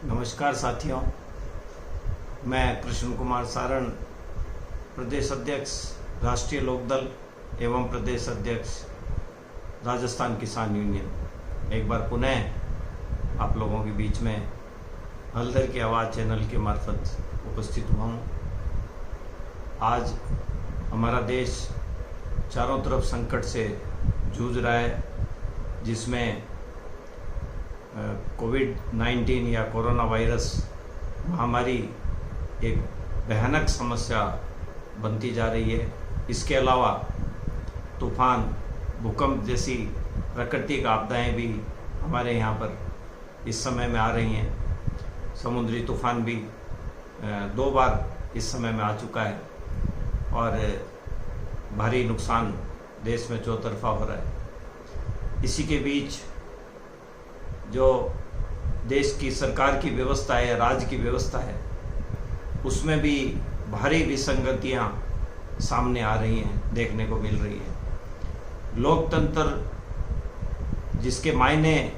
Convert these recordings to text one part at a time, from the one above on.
नमस्कार साथियों, मैं कृष्ण कुमार सारण, प्रदेश अध्यक्ष राष्ट्रीय लोकदल एवं प्रदेश अध्यक्ष राजस्थान किसान यूनियन, एक बार पुनः आप लोगों के बीच में हलदर की आवाज़ चैनल के मार्फत उपस्थित हुआ हूँ। आज हमारा देश चारों तरफ संकट से जूझ रहा है, जिसमें कोविड-19 या कोरोना वायरस महामारी एक भयानक समस्या बनती जा रही है। इसके अलावा तूफान, भूकंप जैसी प्राकृतिक आपदाएं भी हमारे यहाँ पर इस समय में आ रही हैं। समुद्री तूफान भी 2 बार इस समय में आ चुका है और भारी नुकसान देश में चौतरफा हो रहा है। इसी के बीच जो देश की सरकार की व्यवस्था है, राज्य की व्यवस्था है, उसमें भी भारी विसंगतियां सामने आ रही हैं, देखने को मिल रही है। लोकतंत्र जिसके मायने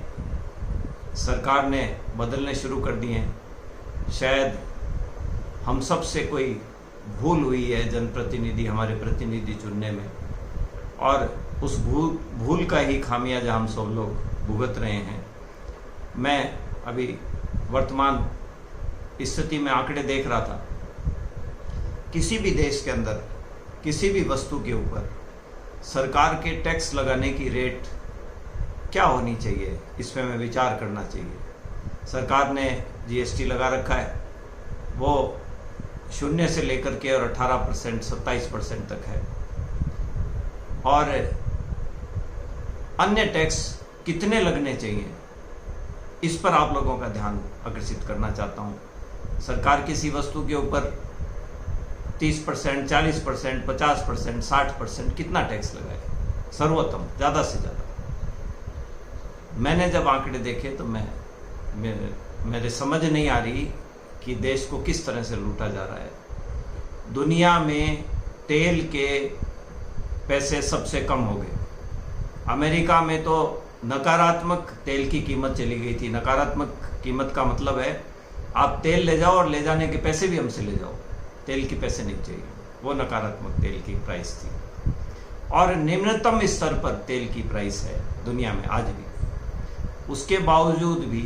सरकार ने बदलने शुरू कर दिए हैं, शायद हम सब से कोई भूल हुई है जनप्रतिनिधि, हमारे प्रतिनिधि चुनने में, और उस भूल का ही खामियाजा हम सब लोग भुगत रहे हैं। मैं अभी वर्तमान स्थिति में आंकड़े देख रहा था। किसी भी देश के अंदर किसी भी वस्तु के ऊपर सरकार के टैक्स लगाने की रेट क्या होनी चाहिए, इसमें हमें विचार करना चाहिए। सरकार ने जीएसटी लगा रखा है, वो 0 से लेकर के और 18%, 27% तक है, और अन्य टैक्स कितने लगने चाहिए, इस पर आप लोगों का ध्यान आकर्षित करना चाहता हूँ। सरकार किसी वस्तु के ऊपर 30%, 40%, 50%, 60% कितना टैक्स लगाए, सर्वोत्तम, ज़्यादा से ज़्यादा। मैंने जब आंकड़े देखे तो मेरे समझ नहीं आ रही कि देश को किस तरह से लूटा जा रहा है। दुनिया में तेल के पैसे सबसे कम हो गए। अमेरिका में तो नकारात्मक तेल की कीमत चली गई थी। नकारात्मक कीमत का मतलब है आप तेल ले जाओ और ले जाने के पैसे भी हमसे ले जाओ, तेल के पैसे नहीं चाहिए। वो नकारात्मक तेल की प्राइस थी, और निम्नतम स्तर पर तेल की प्राइस है दुनिया में आज भी। उसके बावजूद भी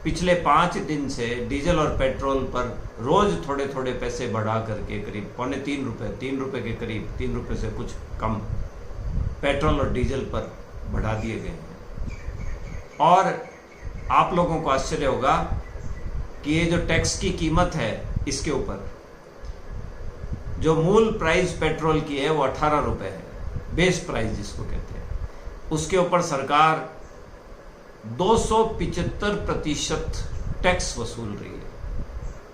पिछले 5 दिन से डीजल और पेट्रोल पर रोज थोड़े थोड़े पैसे बढ़ा करके करीब ₹3 के करीब, ₹3 से कुछ कम पेट्रोल और डीजल पर बढ़ा दिए गए हैं। और आप लोगों को आश्चर्य होगा कि ये जो टैक्स की कीमत है, इसके ऊपर जो मूल प्राइस पेट्रोल की है वो ₹18 है, बेस प्राइस जिसको कहते हैं। उसके ऊपर सरकार 275% टैक्स वसूल रही है।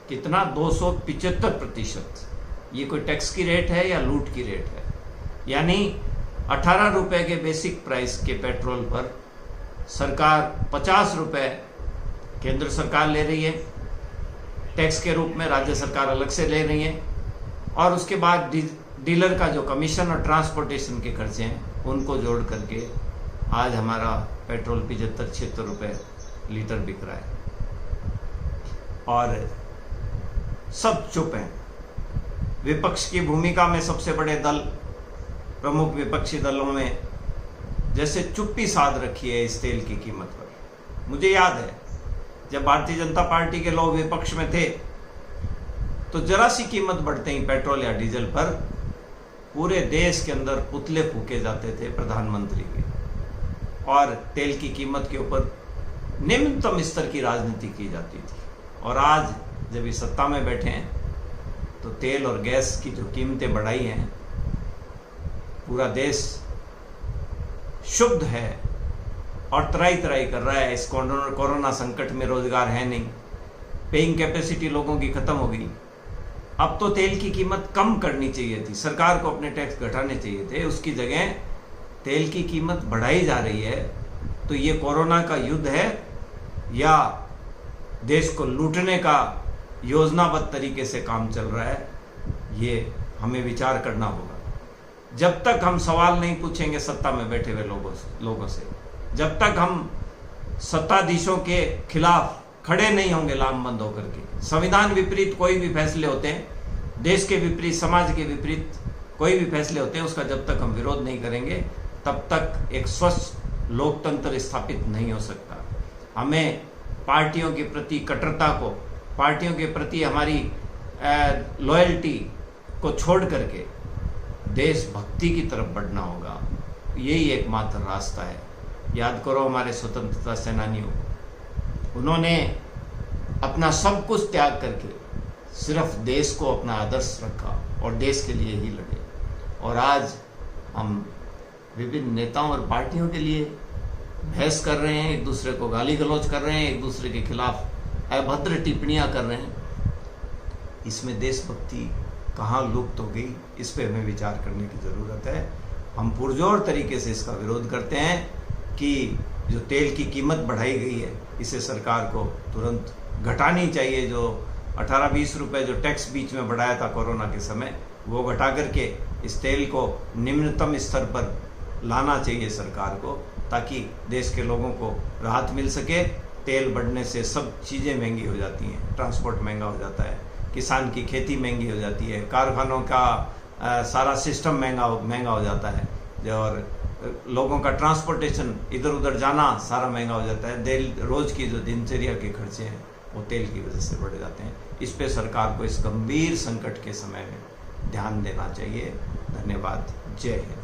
कितना? 275%। ये कोई टैक्स की रेट है या लूट की रेट है? यानी ₹18 के बेसिक प्राइस के पेट्रोल पर सरकार ₹50 केंद्र सरकार ले रही है टैक्स के रूप में, राज्य सरकार अलग से ले रही है, और उसके बाद डीलर का जो कमीशन और ट्रांसपोर्टेशन के खर्चे हैं उनको जोड़ करके आज हमारा पेट्रोल ₹75-76 लीटर बिक रहा है, और सब चुप हैं। विपक्ष की भूमिका में सबसे बड़े दल, प्रमुख विपक्षी दलों में जैसे चुप्पी साध रखी है इस तेल की कीमत पर। मुझे याद है जब भारतीय जनता पार्टी के लोग विपक्ष में थे तो जरा सी कीमत बढ़ते ही पेट्रोल या डीजल पर पूरे देश के अंदर पुतले फूके जाते थे प्रधानमंत्री के, और तेल की कीमत के ऊपर निम्नतम स्तर की राजनीति की जाती थी। और आज जब इस सत्ता में बैठे हैं तो तेल और गैस की जो कीमतें बढ़ाई हैं, पूरा देश शुद्ध है और त्राही कर रहा है। इस कोरोना संकट में रोजगार है नहीं, पेइंग कैपेसिटी लोगों की खत्म हो गई। अब तो तेल की कीमत कम करनी चाहिए थी, सरकार को अपने टैक्स घटाने चाहिए थे, उसकी जगह तेल की कीमत बढ़ाई जा रही है। तो ये कोरोना का युद्ध है या देश को लूटने का योजनाबद्ध तरीके से काम चल रहा है, ये हमें विचार करना होगा। जब तक हम सवाल नहीं पूछेंगे सत्ता में बैठे हुए लोगों से, जब तक हम सत्ताधीशों के खिलाफ खड़े नहीं होंगे लामबंद होकर के। संविधान विपरीत कोई भी फैसले होते हैं, देश के विपरीत, समाज के विपरीत कोई भी फैसले होते हैं, उसका जब तक हम विरोध नहीं करेंगे तब तक एक स्वस्थ लोकतंत्र स्थापित नहीं हो सकता। हमें पार्टियों के प्रति कट्टरता को, पार्टियों के प्रति हमारी लॉयल्टी को छोड़ करके देशभक्ति की तरफ बढ़ना होगा। यही एकमात्र रास्ता है। याद करो हमारे स्वतंत्रता सेनानियों, उन्होंने अपना सब कुछ त्याग करके सिर्फ देश को अपना आदर्श रखा और देश के लिए ही लड़े। और आज हम विभिन्न नेताओं और पार्टियों के लिए बहस कर रहे हैं, एक दूसरे को गाली गलौज कर रहे हैं, एक दूसरे के खिलाफ अभद्र टिप्पणियां कर रहे हैं। इसमें देशभक्ति कहाँ लुप्त हो गई, इस पे हमें विचार करने की ज़रूरत है। हम पुरजोर तरीके से इसका विरोध करते हैं कि जो तेल की कीमत बढ़ाई गई है, इसे सरकार को तुरंत घटानी चाहिए। जो 18-20 रुपए जो टैक्स बीच में बढ़ाया था कोरोना के समय, वो घटा करके इस तेल को निम्नतम स्तर पर लाना चाहिए सरकार को, ताकि देश के लोगों को राहत मिल सके। तेल बढ़ने से सब चीज़ें महंगी हो जाती हैं, ट्रांसपोर्ट महंगा हो जाता है, किसान की खेती महंगी हो जाती है, कारखानों का सारा सिस्टम महंगा हो जाता है, और लोगों का ट्रांसपोर्टेशन इधर उधर जाना सारा महंगा हो जाता है। रोज़ की जो दिनचर्या के खर्चे हैं वो तेल की वजह से बढ़ जाते हैं। इस पे सरकार को इस गंभीर संकट के समय में ध्यान देना चाहिए। धन्यवाद। जय हिंद।